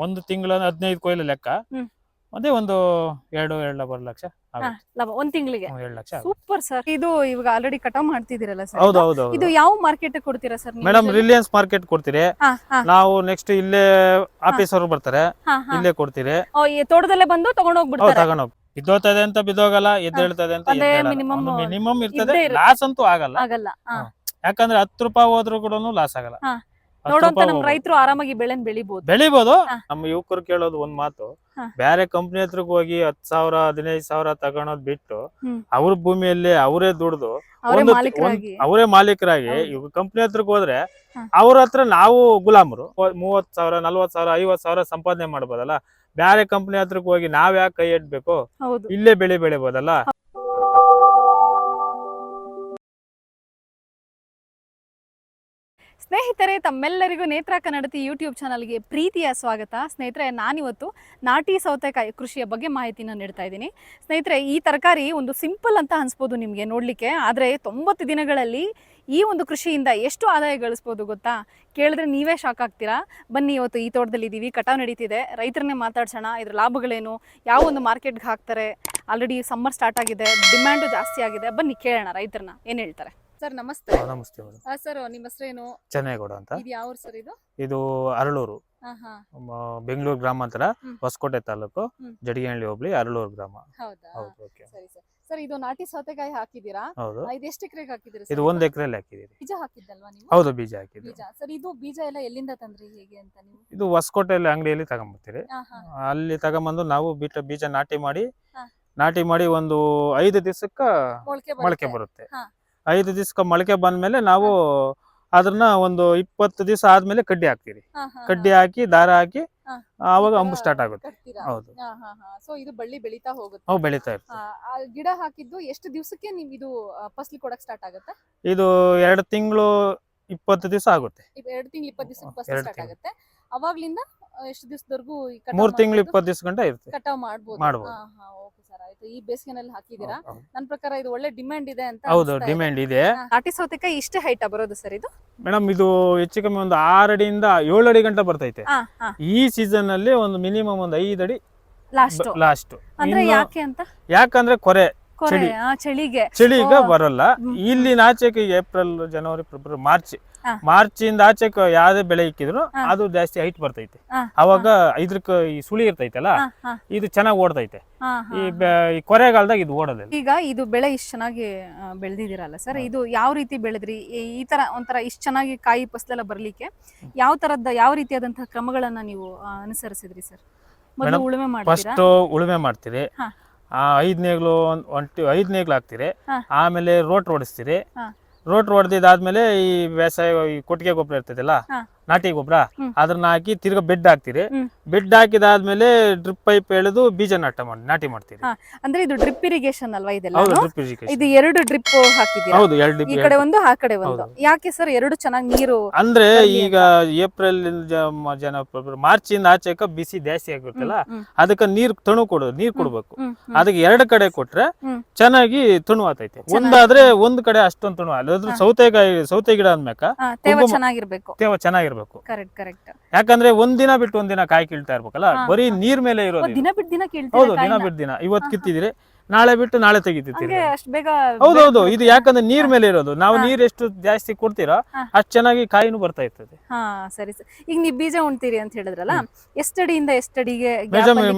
ಒಂದು ತಿಂಗಳ 15 ಕೊಯ್ಲು ಲೆಕ್ಕ. ಅದೇ ಒಂದು 2.5 ಲಕ್ಷ ಲಾಭ ಒಂದ್ ತಿಂಗಳಿಗೆ. 2 ಲಕ್ಷ. Super sir. ಇದು ಇವಾಗ ಆಲ್ರೆಡಿ ಕಟಾವ್ ಮಾಡ್ತಿದ್ದೀರಲ್ಲ ಸರ್, ಹೌದು. ಇದು ಯಾವ ಮಾರ್ಕೆಟ್ ಕೊಡ್ತೀರಾ ಸರ್? ಮೇಡಮ್ ರಿಲಯನ್ಸ್ ಮಾರ್ಕೆಟ್ ಕೊಡ್ತೀರಿ. ನಾವು ನೆಕ್ಸ್ಟ್ ಇಲ್ಲೇ ಆಫೀಸರ್ ಬರ್ತಾರೆ, ಇಲ್ಲೇ ಕೊಡ್ತೀರಿ. ತೋಟದಲ್ಲೇ ಬಂದು ತಗೊಂಡೋಗ್ಬಿಡ್ತಾರೆ. ತಗೊಂಡೋಗ್ ಬಿದ್ದೋಗ್ತದೆ ಅಂತ ಬಿದ್ದೋಗಲ್ಲ, ಎದ್ದೇಳ್ತದೆ ಅಂತ ಮಿನಿಮಮ್ ಇರ್ತದೆ. ಲಾಸ್ ಅಂತೂ ಆಗಲ್ಲ. ಯಾಕಂದ್ರೆ 10 ರೂಪಾಯಿ ಹೋದ್ರು ಕೂಡ ಲಾಸ್ ಆಗಲ್ಲ. ನೋಡುವಂತ ನಮ್ ರೈತರು ಆರಾಮಾಗಿ ಬೆಳಿಬಹುದು. ನಮ್ಮ ಯುವಕರು ಕೇಳೋದು ಒಂದ್ ಮಾತು, ಬೇರೆ ಕಂಪ್ನಿ ಹತ್ರಕ್ ಹೋಗಿ 10,000 15,000 ತಗೊಳೋದ್ ಬಿಟ್ಟು ಅವ್ರ ಭೂಮಿಯಲ್ಲಿ ಅವರೇ ದುಡ್ದು ಅವರೇ ಮಾಲೀಕರಾಗಿ ಇವಾಗ ಕಂಪ್ನಿ ಹತ್ರಕ್ ಹೋದ್ರೆ ಅವ್ರ ಹತ್ರ ನಾವು ಗುಲಾಮರು. 30,000 40,000 50,000 ಸಂಪಾದನೆ ಮಾಡ್ಬೋದಲ್ಲ. ಬೇರೆ ಕಂಪ್ನಿ ಹತ್ರಕ್ ಹೋಗಿ ನಾವ್ ಯಾಕೆ ಕೈ ಇಡ್ಬೇಕು? ಇಲ್ಲೇ ಬೆಳಿಬೋದಲ್ಲ. ಸ್ನೇಹಿತರೆ, ತಮ್ಮೆಲ್ಲರಿಗೂ ನೇತ್ರ ಕನ್ನಡತಿ ಯೂಟ್ಯೂಬ್ ಚಾನಲ್ಗೆ ಪ್ರೀತಿಯ ಸ್ವಾಗತ. ಸ್ನೇಹಿತರೆ, ನಾನಿವತ್ತು ನಾಟಿ ಸೌತೆಕಾಯಿ ಕೃಷಿಯ ಬಗ್ಗೆ ಮಾಹಿತಿನ ನೀಡ್ತಾ ಇದ್ದೀನಿ. ಸ್ನೇಹಿತರೆ, ಈ ತರಕಾರಿ ಒಂದು ಸಿಂಪಲ್ ಅಂತ ಅನ್ಸ್ಬೋದು ನಿಮಗೆ ನೋಡಲಿಕ್ಕೆ, ಆದರೆ 90 ದಿನಗಳಲ್ಲಿ ಈ ಒಂದು ಕೃಷಿಯಿಂದ ಎಷ್ಟು ಆದಾಯ ಗಳಿಸ್ಬೋದು ಗೊತ್ತಾ? ಕೇಳಿದ್ರೆ ನೀವೇ ಶಾಕ್ ಆಗ್ತೀರಾ. ಬನ್ನಿ, ಇವತ್ತು ಈ ತೋಟದಲ್ಲಿ ಇದ್ದೀವಿ, ಕಟಾವು ನಡೀತಿದೆ, ರೈತರನ್ನೇ ಮಾತಾಡ್ಸೋಣ. ಇದ್ರ ಲಾಭಗಳೇನು, ಯಾವ ಒಂದು ಮಾರ್ಕೆಟ್ಗೆ ಹಾಕ್ತಾರೆ, ಆಲ್ರೆಡಿ ಸಮ್ಮರ್ ಸ್ಟಾರ್ಟ್ ಆಗಿದೆ, ಡಿಮ್ಯಾಂಡು ಜಾಸ್ತಿ ಆಗಿದೆ. ಬನ್ನಿ ಕೇಳೋಣ ರೈತರನ್ನ ಏನು ಹೇಳ್ತಾರೆ. ಸರ್ ನಮಸ್ತೆ. ನಮಸ್ತೆ. ಸರ್ ನಿಮ್ಮ ಹೆಸರೇನು? ಚೆನ್ನೇಗೌಡ ಅಂತ. ಇದು ಯಾವ ಊರು ಸರ್? ಇದು ಅರಳೂರು, ಬೆಂಗಳೂರು ಗ್ರಾಮಾಂತರ, ಹೊಸಕೋಟೆ ತಾಲೂಕು, ಜಡಿಗೇನಹಳ್ಳಿ ಹೋಬಳಿ, ಅರಳೂರು ಗ್ರಾಮ. ಹೌದಾ? ಸರಿ ಸರ್. ಸರ್, ಇದು ನಾಟಿ ಸೌತೆಕಾಯಿ ಹಾಕಿದೀರಾ? ಹೌದು. ಇದು ಎಷ್ಟು ಎಕರೆಗೆ ಹಾಕಿದಿರಿ? ಇದು 1 ಎಕರೆಯಲ್ಲಿ ಹಾಕಿದೀರಿ. ಬೀಜ ಹಾಕಿದ್ದಲ್ವಾ ನೀವು? ಹೌದು, ಬೀಜ ಹಾಕಿದ್ವಿ. ಸರ್, ಇದು ಬೀಜ ಎಲ್ಲ ಎಲ್ಲಿಂದ ತಂದ್ರಿ, ಹೇಗೆ ಅಂತ ನೀವು? ಇದು ಹೊಸಕೋಟೆಯಲ್ಲಿ ಅಂಗಡಿಯಲ್ಲಿ ತಗೊಂಡ್ಬರ್ತೀರಿ. ಅಲ್ಲಿ ತಗೊಂಬಂದು ನಾವು ಬೀಜ ನಾಟಿ ಮಾಡಿ ಒಂದು 5 ದಿವಸಕ್ಕ ಮೊಳಕೆ ಬರುತ್ತೆ. 5 ದಿವಸಕ್ಕೆ ಮೊಳಕೆ ಬಂದ್ಮೇಲೆ ನಾವು ಅದನ್ನ ಒಂದು 20 ದಿವಸ ಆದ್ಮೇಲೆ ಕಡ್ಡಿ ಹಾಕ್ತಿರಿ. ಕಡ್ಡಿ ಹಾಕಿ ದಾರ ಹಾಕಿ ಆವಾಗ ಅಂಬು ಸ್ಟಾರ್ಟ್ ಆಗುತ್ತೆ. ಹೌದು. ಸೊ ಇದು ಬಳ್ಳಿ ಬೆಳೀತಾ ಹೋಗುತ್ತೆ. ಬೆಳೀತಾ ಇರುತ್ತೆ. ಗಿಡ ಹಾಕಿದ್ದು ಎಷ್ಟು ದಿವಸಕ್ಕೆ ನೀವು ಇದು ಫಸಲು ಕೊಡಕ್ ಸ್ಟಾರ್ಟ್ ಆಗುತ್ತೆ? ಇದು 2 ತಿಂಗಳು 20 ದಿವಸ ಆಗುತ್ತೆ. 2 ತಿಂಗಳು 20 ದಿವಸ ಫಸಲು ಸ್ಟಾರ್ಟ್ ಆಗುತ್ತೆ. ಅವಾಗ್ಲಿಂದ ಎಷ್ಟು ದಿವಸದವರೆಗೂ 3 ತಿಂಗಳು 20 ದಿವಸ ಗಂಟ ಇರುತ್ತೆ. ಕಟಾವ್ ಮಾಡ್ಬೋದು. ಓಕೆ ಸರ್, ಆಯ್ತು. ಈ ಬೇಸಿಗೆನಲ್ಲಿ ಹಾಕಿದೀರಾ? ನನ್ನ ಪ್ರಕಾರ ಇದು ಒಳ್ಳೆ ಡಿಮ್ಯಾಂಡ್ ಇದೆ ಅಂತ. ಹೌದು, ಡಿಮ್ಯಾಂಡ್ ಇದೆ. ನಾಟಿ ಸೌತೆಕಾಯಿ ಇಷ್ಟೇ ಹೈಟ್ ಬರೋದು ಸರ್ ಇದು? ಮೇಡಮ್, ಇದು ಹೆಚ್ಚು ಕಮ್ಮಿ ಒಂದು 6 ಅಡಿಯಿಂದ 7 ಅಡಿ ಗಂಟ ಬರ್ತೈತೆ. ಈ ಸೀಸನ್ ಅಲ್ಲಿ ಒಂದು ಮಿನಿಮಮ್ ಒಂದು 5 ಅಡಿ ಲಾಸ್ಟ್. ಅಂದ್ರೆ ಯಾಕೆ ಅಂತ? ಯಾಕಂದ್ರೆ ಚಳಿಗೆ ಬರಲ್ಲ. ಇಲ್ಲಿ ಆಚೆಗೆ ಏಪ್ರಿಲ್, ಜನವರಿ, ಫೆಬ್ರವರಿ, ಮಾರ್ಚ್ ಇಂದ ಆಚೆಗೆ ಯಾವ್ದೇ ಬೆಳೆ ಇಕ್ಕಿದ್ರು ಅದು ಜಾಸ್ತಿ ಹೈಟ್ ಬರ್ತೈತೆ. ಅವಾಗ ಇದ್ರಕ್ ಈ ಸುಳಿ ಇರ್ತೈತಲ್ಲ, ಇದು ಚೆನ್ನಾಗಿ ಓಡ್ತೈತೆ. ಈ ಕೊರೆಗಾಲದಾಗ ಇದು ಓಡೋದಿಲ್ಲ. ಈಗ ಇದು ಬೆಳೆ ಇಷ್ಟು ಚೆನ್ನಾಗಿ ಬೆಳೆದಿದ್ದೀರಲ್ಲ ಸರ್, ಇದು ಯಾವ ರೀತಿ ಬೆಳೆದ್ರಿ? ಈ ತರ ಒಂಥರ ಇಷ್ಟು ಚೆನ್ನಾಗಿ ಕಾಯಿ ಫಸಲೆಲ್ಲ ಬರ್ಲಿಕ್ಕೆ ಯಾವ ರೀತಿಯಾದಂತಹ ಕ್ರಮಗಳನ್ನ ನೀವು ಅನುಸರಿಸಿದ್ರಿ ಸರ್? ಮೊದಲು ಉಳುಮೆ ಮಾಡ್ತೀರಿ, 5 ನೇಗ್ಲು ಹಾಕ್ತಿರಿ, ಆಮೇಲೆ ರೋಟ್ ಹೊಡಿಸ್ತೀರಿ. ರೋಟ್ ಹೊಡೆದಿದ್ದಾದ್ಮೇಲೆ ಈ ಬೇಸಾಯ ಕೊಟ್ಟಿಗೆ ಗೊಬ್ಬರ ಇರ್ತೈತಲ್ಲ, ನಾಟಿ ಗೊಬ್ಬರ, ಅದನ್ನ ಹಾಕಿ ತಿರ್ಗಾ ಬೆಡ್ ಹಾಕ್ತಿರಿ. ಬೆಡ್ ಹಾಕಿದಾದ್ಮೇಲೆ ಡ್ರಿಪ್ ಪೈಪ್ ಎಳೆದು ಬೀಜ ನಾಟಿ ಮಾಡ್ತೀರಿ. ಅಂದ್ರೆ ಇದು ಡ್ರಿಪ್ ಇರಿಗೇಷನ್ ಅಲ್ವಾ ಇದೆಲ್ಲ? ಹೌದು, ಡ್ರಿಪ್ ಇರಿಗೇಷನ್. ಇದು 2 ಡ್ರಿಪ್ ಹಾಕಿದ್ದೀರಾ? ಹೌದು, 2 ಡ್ರಿಪ್. ಈ ಕಡೆ ಒಂದು, ಆ ಕಡೆ ಒಂದು. ಯಾಕೆ ಸರ್ 2 ಚೆನ್ನಾಗಿ ನೀರು? ಅಂದ್ರೆ ಈಗ ಏಪ್ರಿಲ್, ಮಾರ್ಚ್ ಇಂದ ಆಚೆಕ ಬಿಸಿ ಜಾಸ್ತಿ ಆಗಿರುತ್ತಲ್ಲ, ಅದಕ್ಕೆ ನೀರ್ ಕೊಡ್ಬೇಕು. ಅದಕ್ಕೆ 2 ಕಡೆ ಕೊಟ್ರೆ ಚೆನ್ನಾಗಿ ತಣು ಆತೈತೆ. ಒಂದಾದ್ರೆ ಒಂದ್ ಕಡೆ ಅಷ್ಟೊಂದು ತಣು ಅಲ್ಲ. ಸೌತೆ ಗಿಡ ಅಂದ್ಮೇಕ ತೇವ ಚೆನ್ನಾಗಿರ್ಬೇಕು. ಕರೆಕ್ಟ್. ಯಾಕಂದ್ರೆ ಒಂದಿನ ಬಿಟ್ಟು ಒಂದಿನ ಕಾಯಿ ಕೀಳ್ತಾ ಇರ್ಬೇಕಲ್ಲ, ಬರೀ ನೀರ್ ಮೇಲೆ ಇರೋದು. ದಿನ ಬಿಟ್ಟು ದಿನ ಹೌದು, ದಿನ ಬಿಟ್ಟು ದಿನ. ಇವತ್ತು ಕಿತ್ತಿದಿರಿ, ನಾಳೆ ಬಿಟ್ಟು ನಾಳೆ ತೆಗಿತಿರ್ತೀರಿ. ಅಷ್ಟು ಬೇಗ? ಹೌದೌದು. ಇದು ಯಾಕಂದ್ರೆ ನೀರ್ ಮೇಲೆ ಇರೋದು. ನಾವು ನೀರ್ ಎಷ್ಟು ಜಾಸ್ತಿ ಕೊಡ್ತೀರಾ ಅಷ್ಟು ಚೆನ್ನಾಗಿ ಕಾಯಿನೂ ಬರ್ತಾ ಇರ್ತದೆ. ಸರಿ ಸರ್. ಈಗ ನೀವು ಬೀಜ ಉಣ್ತೀರಿ ಅಂತ ಹೇಳಿದ್ರಲ್ಲ, ಎಷ್ಟಡಿಯಿಂದ ಎಷ್ಟಡಿಗೆ?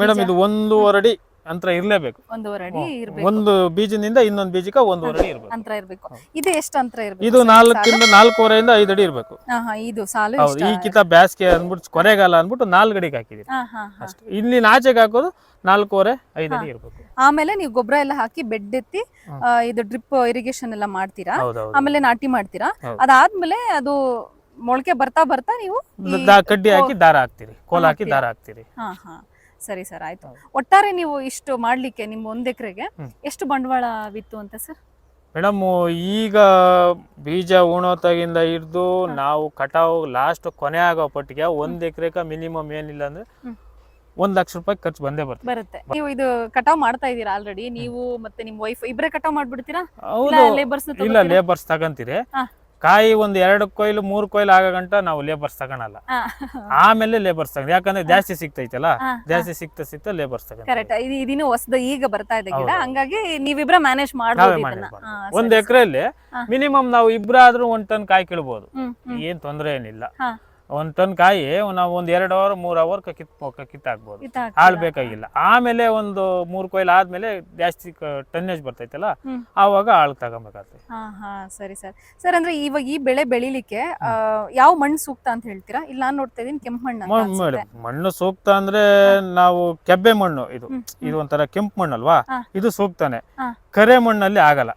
ಮೇಡಮ್, ಇದು 1.5 ಅಡಿ ಅಂತರ ಇರ್ಲೇಬೇಕು. 1.5 ಅಡಿ ಇರ್ಬೇಕು. ಒಂದು ಬೀಜದಿಂದ ಇನ್ನೊಂದು ಬೀಜಕ್ಕೆ 1.5 ಅಡಿ ಇರ್ಬೇಕು. ಅಂತರ ಇರ್ಬೇಕು. ಇದು ಎಷ್ಟು ಅಂತರ ಇರ್ಬೇಕು? ಇದು 4ರಿಂದ 4.5ರಿಂದ 5 ಅಡಿ ಇರ್ಬೇಕು. ಇದು ಸಾಲು. ಹೌದು. ಈ ಕಿತ ಬ್ಯಾಸ್ಗೆ ಅಂದ್ಬಿಟ್ಟು ಕೊರೆಗಾಲ ಅಂದ್ಬಿಟ್ಟು 4 ಅಡಿಗೆ ಹಾಕಿದೀವಿ ಅಷ್ಟೇ. ಇಲ್ಲಿ ಆಚೆಗೆ ಹಾಕೋದು 4.5 5 ಅಡಿ ಇರ್ಬೇಕು. ಆಮೇಲೆ ನೀವು ಗೊಬ್ಬರ ಎಲ್ಲ ಹಾಕಿ ಬೆಡ್ ಎತ್ತಿ ಇದು ಡ್ರಿಪ್ ಇರಿಗೇಷನ್ ಎಲ್ಲ ಮಾಡ್ತೀರಾ, ಆಮೇಲೆ ನಾಟಿ ಮಾಡ್ತೀರಾ. ಅದಾದ್ಮೇಲೆ ಅದು ಮೊಳಕೆ ಬರ್ತಾ ನೀವು ಕಡ್ಡಿ ಹಾಕಿ ದಾರ ಹಾಕ್ತಿರಿ, ಕೋಲ್ ಹಾಕಿ ದಾರ ಹಾಕ್ತಿರಿ. ಸರಿ ಸರ್, ಆಯ್ತು. ಒಟ್ಟಾರೆ ನೀವು ಇಷ್ಟು ಮಾಡ್ಲಿಕ್ಕೆ ನಿಮ್ಮ 1 ಎಕರೆಗೆ ಎಷ್ಟು ಬಂಡವಾಳ ಬಿತ್ತು ಅಂತ ಸರ್? ಮೇಡಮ್, ಈಗ ಬೀಜ ಉಣೋತಾಗಿಂದ ಹಿಡ್ದು ನಾವು ಕಟಾವು ಲಾಸ್ಟ್ ಕೊನೆ ಆಗೋ ಪಟ್ಟಿಗೆ 1 ಎಕರೆಗೆ ಮಿನಿಮಮ್ ಏನಿಲ್ಲ ಅಂದ್ರೆ 1 ಲಕ್ಷ ರೂಪಾಯಿ ಖರ್ಚು ಬರುತ್ತೆ. ನೀವು ಇದು ಕಟಾವ್ ಮಾಡ್ತಾ ಇದೀರಾ ಆಲ್ರೆಡಿ? ನೀವು ಮತ್ತೆ ನಿಮ್ ವೈಫ್ ಇಬ್ಬರೇ ಕಟಾವ್ ಮಾಡ್ಬಿಡ್ತೀರಾ? ಇಲ್ಲ, ಲೇಬರ್ಸ್ ತಗಂತೀರಿ. ಕಾಯಿ ಒಂದ್ 2 ಕೊಯ್ಲು 3 ಕೊಯ್ಲು ಆಗೋ ಗಂಟ ನಾವು ಲೇಬರ್ಸ್ ತಗೊಳಲ್ಲ. ಆಮೇಲೆ ಲೇಬರ್ಸ್ ತಗೊಂಡು, ಯಾಕಂದ್ರೆ ಜಾಸ್ತಿ ಸಿಗ್ತೈತಲ್ಲ, ಜಾಸ್ತಿ ಸಿಗ್ತಾ ಲೇಬರ್ಸ್ ತಗೊಂಡು. ಕರೆಕ್ಟ್. ಇದಿನ್ನು ಹೊಸದ ಈಗ ಬರ್ತಾ ಇದೆ ಗಿಡ, ಹಂಗಾಗಿ ನೀವಿಬ್ರ ಮ್ಯಾನೇಜ್ ಮಾಡ್ಬೋದು. 1 ಎಕರೆಯಲ್ಲಿ ಮಿನಿಮಮ್ ನಾವು ಇಬ್ರಾದ್ರೂ 1 ಟನ್ ಕಾಯಿ ಕೀಳ್ಬೋದು, ಏನ್ ತೊಂದ್ರೆ ಏನಿಲ್ಲ. 1 ಟನ್ ಕಾಯಿ ನಾವು ಒಂದ್ 2 ಅವರ್ 3 ಅವರ್ ಕಿತ್ತಾಕ್ಬೋದು, ಹಾಳ್ ಬೇಕಾಗಿಲ್ಲ. ಆಮೇಲೆ ಒಂದು 3 ಕೊಯ್ಲು ಆದ್ಮೇಲೆ ಜಾಸ್ತಿ ಟನ್ನೇಜ್ ಬರ್ತೈತಲ್ಲ, ಆವಾಗ ಹಾಳು ತಗೊಬೇಕಾಗ್ತದೆ. ಸರಿ ಸರ್. ಸರ್ ಅಂದ್ರೆ ಇವಾಗ ಈ ಬೆಳೆ ಬೆಳಿಲಿಕ್ಕೆ ಯಾವ ಮಣ್ಣು ಸೂಕ್ತ ಅಂತ ಹೇಳ್ತೀರಾ? ಇಲ್ಲ ನಾನ್ ನೋಡ್ತಾ ಇದೀನಿ ಕೆಂಪು ಮಣ್ಣು. ಮಣ್ಣು ಸೂಕ್ತ ಅಂದ್ರೆ ನಾವು ಕೆಬ್ಬೆ ಮಣ್ಣು, ಇದು ಒಂಥರ ಕೆಂಪು ಮಣ್ಣು ಅಲ್ವಾ, ಇದು ಸೂಕ್ತಾನೆ. ಕರೆ ಮಣ್ಣಲ್ಲಿ ಆಗಲ್ಲ,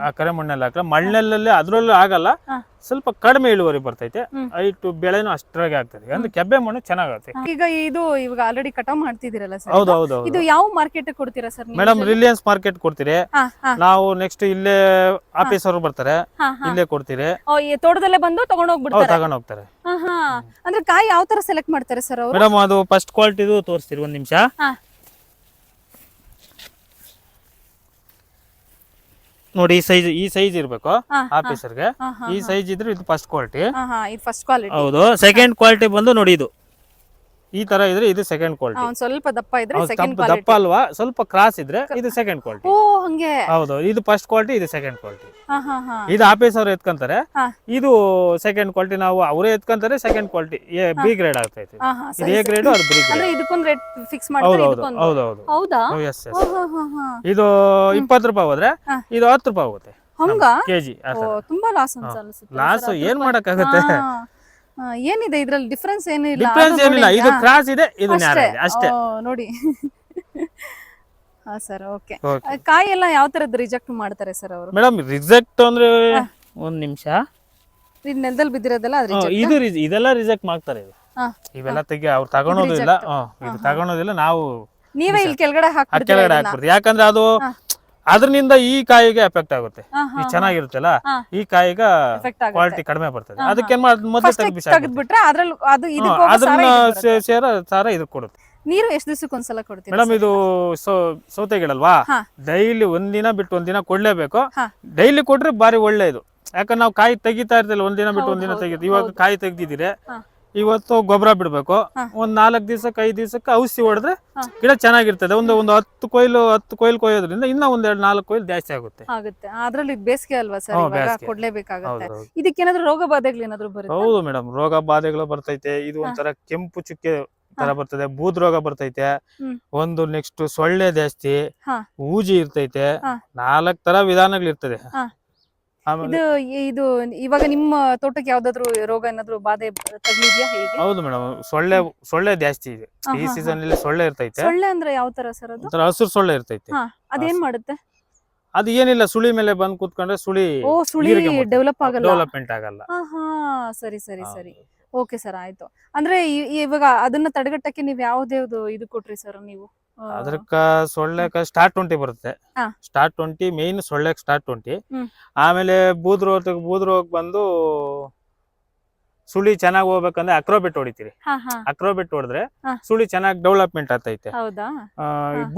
ಆ ಕರೆ ಮಣ್ಣಲ್ಲಿ ಆಗಲ್ಲ. ಮಣ್ಣಲ್ಲಿ ಅದ್ರಲ್ಲೂ ಆಗಲ್ಲ, ಸ್ವಲ್ಪ ಕಡಿಮೆ ಇಳುವರಿ ಬರ್ತೈತೆ, ಹೈಟ್ ಬೆಳೆನೂ ಅಷ್ಟ್ರಾಗೆ ಆಗ್ತದೆ. ಅಂದ್ರೆ ಕೆಬ್ಬೆ ಮಣ್ಣು ಚೆನ್ನಾಗುತ್ತೆ. ಈಗ ಇವಾಗ ಆಲ್ರೆಡಿ ಕಟಾವ್ ಮಾಡ್ತಿದ್ದೀರಲ್ಲ ಸರ್, ಹೌದೌದು. ಇದು ಯಾವ ಮಾರ್ಕೆಟ್ ಕೊಡ್ತೀರಾ ಸರ್? ಮೇಡಮ್ ರಿಲಯನ್ಸ್ ಮಾರ್ಕೆಟ್ ಕೊಡ್ತೀರಿ ನಾವು. ನೆಕ್ಸ್ಟ್ ಇಲ್ಲೇ ಆಫೀಸ್ ಅವರು ಬರ್ತಾರೆ, ಇಲ್ಲೇ ಕೊಡ್ತೀರಿ. ತೋಟದಲ್ಲೇ ಬಂದು ತಗೊಂಡೋಗ್ತಾರೆ. ಅಂದ್ರೆ ಕಾಯಿ ಯಾವ ತರ ಸೆಲೆಕ್ಟ್ ಮಾಡ್ತಾರೆ ಸರ್ ಅವರು? ಮೇಡಮ್ ಅದು ಫಸ್ಟ್ ಕ್ವಾಲಿಟಿದು ತೋರಿಸ್ತೀರಿ, 1 ನಿಮಿಷ. ನೋಡಿ, ಈ ಸೈಜ್ ಇರ್ಬೇಕು ಆಫೀಸರ್ಗೆ. ಈ ಸೈಜ್ ಇದ್ರೆ ಇದು ಫಸ್ಟ್ ಕ್ವಾಲಿಟಿ. ಹೌದು. ಸೆಕೆಂಡ್ ಕ್ವಾಲಿಟಿ ಬಂದು ನೋಡಿ, ಇದು ಈ ತರ ಇದ್ರೆ ಇದು ಸೆಕೆಂಡ್ ಕ್ವಾಲಿಟಿ. ಸ್ವಲ್ಪ ದಪ್ಪ ಇದ್ರೆ ಸೆಕೆಂಡ್ ಕ್ವಾಲಿಟಿ, ದಪ್ಪ ಅಲ್ವಾ, ಸ್ವಲ್ಪ ಕ್ರಾಸ್ ಇದ್ರೆ ಇದು ಸೆಕೆಂಡ್ ಕ್ವಾಲಿಟಿ. ಓ ಹಂಗೆ. ಹೌದು, ಇದು ಫಸ್ಟ್ ಕ್ವಾಲಿಟಿ, ಇದು ಸೆಕೆಂಡ್ ಕ್ವಾಲಿಟಿ. ಇದು ಆಫೀಸ್ ಅವ್ರು ಎತ್ಕೊಂತಾರೆ, ಇದು ಸೆಕೆಂಡ್ ಕ್ವಾಲಿಟಿ. ನಾವು ಅವರೇ ಎತ್ಕೊಂತಾರೆ, ಸೆಕೆಂಡ್ ಕ್ವಾಲಿಟಿ ಬಿ ಗ್ರೇಡ್ ಆಗ್ತೈತೆ. ಇದು ಎ ಗ್ರೇಡ್, ಅದು ಬಿ ಗ್ರೇಡ್. ಇದಕ್ಕೊಂದು ರೇಟ್ ಫಿಕ್ಸ್ ಮಾಡ್ತಾರೆ. ಹೌದೌದು. ಹೌದಾ? ಇದು 20 ರೂಪಾಯಿ ಹೋದ್ರೆ ಇದು 10 ರೂಪಾಯಿ ಹೋಗುತ್ತೆ ಕೆಜಿ. ತುಂಬಾ ಲಾಸ್ ಅನ್ಸುತ್ತೆ. ಲಾಸ್ ಏನ್ ಮಾಡಕ್ಕಾಗುತ್ತೆ? ಏನಿದೆ ಇದ್ರಲ್ಲಿ ಡಿಫರೆನ್ಸ್? ಏನಿಲ್ಲ, ಡಿಫರೆನ್ಸ್ ಏನಿಲ್ಲ. ಇದು ಕ್ರಾಸ್ ಇದೆ, ಇದು ನ್ಯಾರೋ ಇದೆ ಅಷ್ಟೇ. ನೋಡಿ. Sir okay. ಕಾಯಿ ಎಲ್ಲ ಯಾವ ತರದ್ದು ರಿಜೆಕ್ಟ್ ಮಾಡ್ತಾರೆ ಸರ್ ಅವರು? ಮೇಡಮ್ ರಿಜೆಕ್ಟ್ ಅಂದ್ರೆ 1 ನಿಮಿಷ, ಇದು ನೆಲದಲ್ಲಿ ಬಿದ್ದಿರೋದಲ್ಲ ಇದೆಲ್ಲ ರಿಜೆಕ್ಟ್ ಮಾಡ್ತಾರೆ. ಇವೆಲ್ಲ ತೆಗಿ ಅವ್ರು ತಗೊಳೋದಿಲ್ಲ, ಇದು ತಗೊಳೋದಿಲ್ಲ. ನಾವು ನೀವೇ ಇಲ್ಲಿ ಕೆಳಗಡೆ ಹಾಕ್ಬಿಡ್ತೀವಿ, ಯಾಕಂದ್ರೆ ಅದು ಅದ್ರಿಂದ ಈ ಕಾಯಿಗೆ ಎಫೆಕ್ಟ್ ಆಗುತ್ತೆ. ಈ ಚೆನ್ನಾಗಿರುತ್ತಲ್ಲ, ಈ ಕಾಯಿಗೆ ಕ್ವಾಲಿಟಿ ಕಡಿಮೆ ಬರ್ತದೆ. ಅದಕ್ಕೆ ಮೊದಲು ತೆಗೆದ್ಬಿಟ್ರೆ ಅದನ್ನ ಸಾರ ಇದಕ್ಕೆ ಕೊಡುತ್ತೆ. ನೀರು ಎಷ್ಟು ದಿವಸಕ್ಕೆ ಒಂದ್ಸಲ ಕೊಡ್ತೀವಿ ಮೇಡಮ್? ಇದು ಸೌತೆ ಗಿಡ ಅಲ್ವಾ, ಡೈಲಿ ಒಂದಿನ ಬಿಟ್ಟು ಒಂದಿನ ಕೊಡ್ಲೇಬೇಕು. ಡೈಲಿ ಕೊಟ್ರೆ ಬಾರಿ ಒಳ್ಳೇದು, ಯಾಕಂದ್ರೆ ನಾವು ಕಾಯಿ ತೆಗಿತಾ ಇರ್ತಿಲ್ಲ, ಒಂದಿನ ಬಿಟ್ಟು ಒಂದಿನ ತೆಗಿತೀವಿ. ಇವಾಗ ಕಾಯಿ ತೆಗ್ದಿದ್ದೀರಿ, ಇವತ್ತು ಗೊಬ್ಬರ ಬಿಡ್ಬೇಕು. ಒಂದ್ 4 ದಿವಸಕ್ಕೆ 5 ದಿವಸಕ್ಕೆ ಔಷಧಿ ಹೊಡೆದ್ರೆ ಗಿಡ ಚೆನ್ನಾಗಿರ್ತದೆ. ಒಂದು 10 ಕೊಯ್ಲು ಕೊಯ್ಯೋದ್ರಿಂದ ಇನ್ನ 1-4 ಕೊಯ್ಲು ಜಾಸ್ತಿ ಆಗುತ್ತೆ. ಅದ್ರಲ್ಲಿ ಬೇಸಿಗೆ ಅಲ್ವಾ ಸರ್, ಕೊಡ್ಲೇಬೇಕಾಗುತ್ತೆ. ಇದಕ್ಕೇನಾದ್ರೂ ರೋಗ ಬಾಧೆಗಳು ಏನಾದ್ರು ಬರುತ್ತೆ? ಹೌದು ಮೇಡಮ್, ರೋಗ ಬಾಧೆಗಳು ಬರ್ತೈತೆ. ಇದು ಒಂಥರ ಕೆಂಪು ಚುಕ್ಕೆ ತರ ಬರ್ತದೆ, ಬೂದ್ ರೋಗ ಬರ್ತೈತೆ. ಒಂದು ನೆಕ್ಸ್ಟ್ ಸೊಳ್ಳೆ ಜಾಸ್ತಿ, ಊಜಿ ಇರ್ತೈತೆ. 4 ತರ ವಿಧಾನಗಳಿರ್ತದೆ. ಇದು ಇವಾಗ ನಿಮ್ಮ ತೋಟಕ್ಕೆ ಯಾವ್ದಾದ್ರು ರೋಗ ಏನಾದ್ರು ಬಾಧೆ ತಗಲಿದ್ಯಾ? ಹೇಗೆ? ಹೌದು ಮೇಡಮ್, ಸೊಳ್ಳೆ ಜಾಸ್ತಿ ಇದೆ ಈ ಸೀಸನ್ ಅಲ್ಲಿ. ಸೊಳ್ಳೆ ಇರ್ತೈತೆ. ಸೊಳ್ಳೆ ಅಂದ್ರೆ ಯಾವ ತರ ಸರ್ ಅದು? ಹಸಿರು ಸೊಳ್ಳೆ ಇರ್ತೈತೆ. ಅದೇನ್ ಮಾಡುತ್ತೆ? ಅದು ಏನಿಲ್ಲ, ಸುಳಿ ಮೇಲೆ ಬಂದ್ ಕೂತ್ಕೊಂಡ್ರೆ ಸುಳಿ ಡೆವಲಪ್ಮೆಂಟ್ ಆಗಲ್ಲ. ಸರಿ ಸರಿ ಸರಿ. ಓಕೆ ಸರ್, ಆಯ್ತು. ಅಂದ್ರೆ ಇವಾಗ ಅದನ್ನ ತಡೆಗಟ್ಟಕ್ಕೆ ನೀವ್ ಯಾವ್ದು ಇದು ಕೊಟ್ರಿ ಸರ್ ನೀವು? ಅದಕ್ಕ ಸೊಳ್ಳೆಕ ಸ್ಟಾರ್ 20 ಬರುತ್ತೆ. ಸ್ಟಾರ್ 20 ಮೇನ್ ಸೊಳ್ಳೆಕ್ ಸ್ಟಾರ್ 20. ಆಮೇಲೆ ಬೂದ್ ರೋಗ ಬಂದು ಸುಳಿ ಚೆನ್ನಾಗಿ ಹೋಗ್ಬೇಕಂದ್ರೆ ಅಕ್ರೋಬೆಟ್ ಹೊಡಿತೀರಿ. ಅಕ್ರೋಬೆಟ್ ಹೊಡೆದ್ರೆ ಸುಳಿ ಚೆನ್ನಾಗಿ ಡೆವಲಪ್ಮೆಂಟ್ ಆಗ್ತೈತೆ.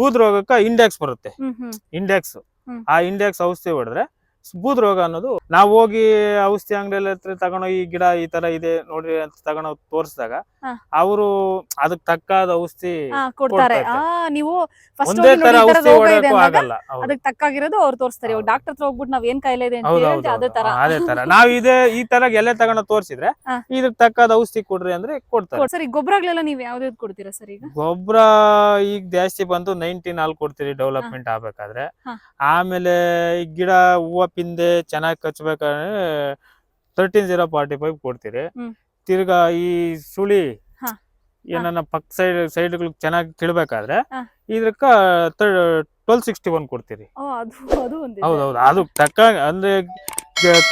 ಬೂದ್ ರೋಗಕ್ಕ ಇಂಡೆಕ್ಸ್ ಬರುತ್ತೆ. ಇಂಡೆಕ್ಸ್, ಆ ಇಂಡೆಕ್ಸ್ ಔಷಧಿ ಹೊಡೆದ್ರೆ ಬೂದ್ ರೋಗ ಅನ್ನೋದು, ನಾವು ಹೋಗಿ ಔಷಧಿ ಅಂಗಡಿಯಲ್ಲಿ ತಗೊಂಡು ಈ ಗಿಡ ಈ ತರ ಇದೆ ನೋಡ್ರಿ ಅಂತ ತಗೊಂಡು ತೋರಿಸಿದಾಗ ಅವರು ಅದಕ್ಕೆ ತಕ್ಕಾದ ಔಷಧಿ ಕೊಡ್ತಾರೆ. ನೀವು ಒಂದೇ ತರ ಔಷಧಿ ಹೊಡೆಯಕ್ಕೂ ಆಗಲ್ಲ, ಅದಕ್ಕೆ ತಕ್ಕಾಗಿರೋದು ಅವ್ರು ತೋರಿಸ್ತಾರೆ. ಡಾಕ್ಟರ್ ಹತ್ರ ಹೋಗ್ಬಿಟ್ಟು ನಾವ್ ಏನ್ ಕಾಯಿಲೆ ಇದೆ ಅಂತ ಅದೇ ತರ ನಾವ್ ಈ ತರ ಎಲೆ ತಗೊಂಡು ತೋರಿಸಿದ್ರೆ ಇದಕ್ಕೆ ತಕ್ಕಾದ ಔಷಧಿ ಕೊಡ್ರಿ ಅಂದ್ರೆ ಕೊಡ್ತಾರೆ. ಸರ್, ಗೊಬ್ಬರಗಳೆಲ್ಲ ನೀವ್ ಯಾವ್ದು ಕೊಡ್ತೀರಾ ಸರ್? ಈಗ ಗೊಬ್ಬರ ಈಗ ಜಾಸ್ತಿ ಬಂದು 19 ಕೊಡ್ತೀರಿ ಡೆವಲಪ್ಮೆಂಟ್ ಆಗ್ಬೇಕಾದ್ರೆ. ಆಮೇಲೆ ಈ ಗಿಡ ಹೂವ ಪಿಂದೆ ಚೆನ್ನಾಗಿ ಕಚ್ಚಬೇಕಾದ್ರೆ 13-0-45 ಕೊಡ್ತೀರಿ. ತಿರ್ಗಾ ಈ ಸುಳಿ ಏನನ್ನ ಪಕ್ಕ ಸೈಡ್ಗಳು ಚೆನ್ನಾಗಿ ಕಿಳ್ಬೇಕಾದ್ರೆ ಇದಕ್ಕ 1261 ಕೊಡ್ತೀರಿ. ಹೌದೌದು, ಅದು ತಕ್ಕ ಅಂದ್ರೆ